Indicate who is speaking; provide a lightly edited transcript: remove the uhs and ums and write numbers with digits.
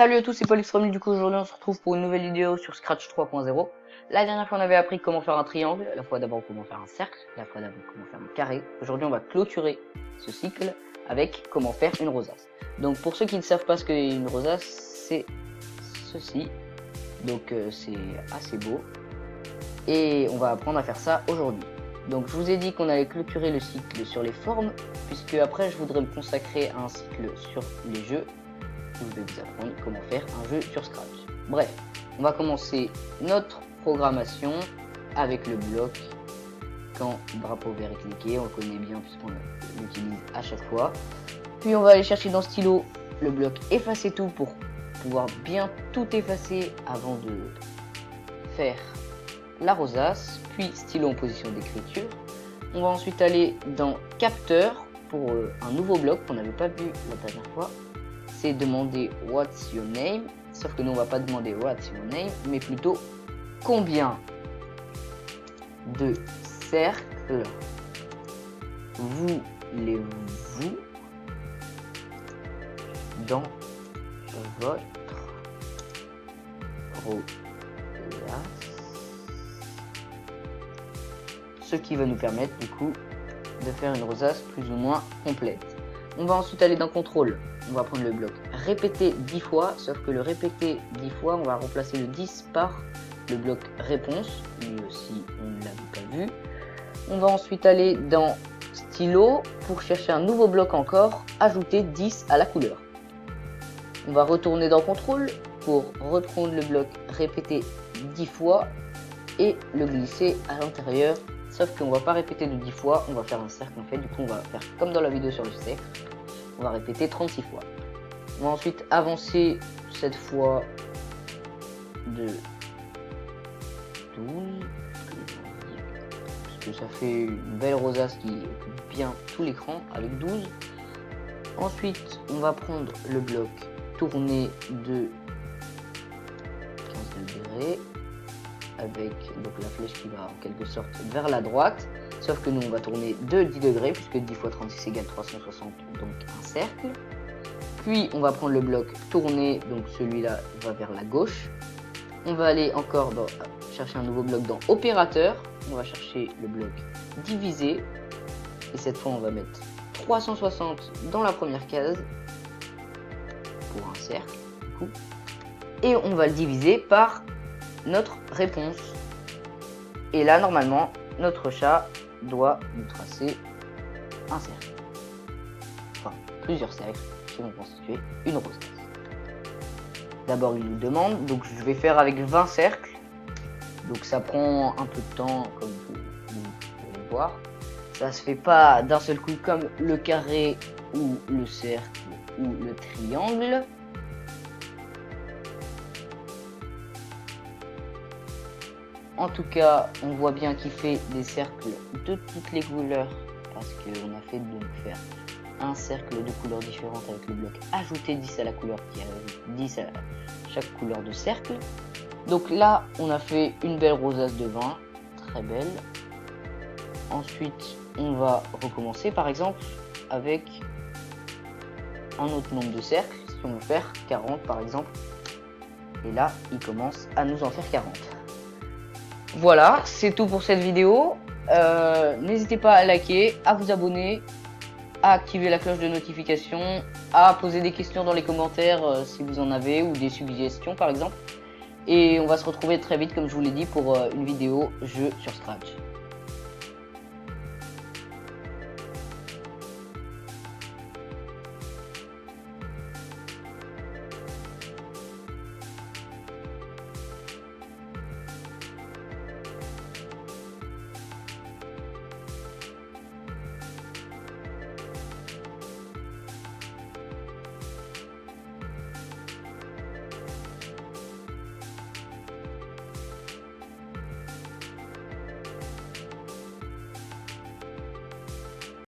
Speaker 1: Salut à tous, c'est Paul. Du coup aujourd'hui on se retrouve pour une nouvelle vidéo sur Scratch 3.0. La dernière fois on avait appris comment faire un triangle, la fois d'abord comment faire un cercle, la fois d'abord comment faire un carré. Aujourd'hui on va clôturer ce cycle avec comment faire une rosace. Donc pour ceux qui ne savent pas ce qu'est une rosace, c'est ceci. Donc c'est assez beau. Et on va apprendre à faire ça aujourd'hui. Donc je vous ai dit qu'on allait clôturer le cycle sur les formes, puisque après je voudrais me consacrer à un cycle sur les jeux. Je vais vous apprendre comment faire un jeu sur Scratch. Bref, on va commencer notre programmation avec le bloc quand drapeau vert est cliqué, on le connaît bien puisqu'on l'utilise à chaque fois. Puis on va aller chercher dans stylo le bloc effacer tout pour pouvoir bien tout effacer avant de faire la rosace, puis stylo en position d'écriture. On va ensuite aller dans capteur pour un nouveau bloc qu'on n'avait pas vu la dernière fois. C'est demander what's your name, sauf que nous on va pas demander what's your name, mais plutôt combien de cercles voulez-vous dans votre rosace, ce qui va nous permettre du coup de faire une rosace plus ou moins complète. On va ensuite aller dans contrôle. On va prendre le bloc répéter 10 fois, sauf que le répéter 10 fois, on va remplacer le 10 par le bloc réponse, lui aussi on ne l'avait pas vu. On va ensuite aller dans stylo pour chercher un nouveau bloc encore, ajouter 10 à la couleur. On va retourner dans contrôle pour reprendre le bloc répéter 10 fois et le glisser à l'intérieur, sauf qu'on va pas répéter de 10 fois, on va faire un cercle en fait, du coup on va faire comme dans la vidéo sur le cercle. On va répéter 36 fois. On va ensuite avancer cette fois de 12. Parce que ça fait une belle rosace qui occupe bien tout l'écran avec 12. Ensuite, on va prendre le bloc tourner de 15 degrés avec donc la flèche qui va en quelque sorte vers la droite. Sauf que nous on va tourner de 10 degrés puisque 10 x 36 égale 360, donc un cercle. Puis on va prendre le bloc tourner, donc celui-là va vers la gauche. On va aller encore chercher un nouveau bloc dans opérateur. On va chercher le bloc diviser. Et cette fois on va mettre 360 dans la première case pour un cercle du coup. Et on va le diviser par notre réponse. Et là normalement notre chat doit nous tracer un cercle, enfin plusieurs cercles qui vont constituer une rosace. D'abord il nous demande, donc je vais faire avec 20 cercles, donc ça prend un peu de temps comme vous pouvez voir. Ça se fait pas d'un seul coup comme le carré ou le cercle ou le triangle. En tout cas, on voit bien qu'il fait des cercles de toutes les couleurs parce qu'on a fait donc faire un cercle de couleurs différentes avec le bloc ajouter 10 à la couleur qui ajoute 10 à chaque couleur de cercle. Donc là, on a fait une belle rosace de 20, très belle. Ensuite, on va recommencer par exemple avec un autre nombre de cercles, si on veut faire 40 par exemple. Et là, il commence à nous en faire 40. Voilà, c'est tout pour cette vidéo. N'hésitez pas à liker, à vous abonner, à activer la cloche de notification, à poser des questions dans les commentaires si vous en avez, ou des suggestions par exemple. Et on va se retrouver très vite, comme je vous l'ai dit, pour une vidéo jeu sur Scratch.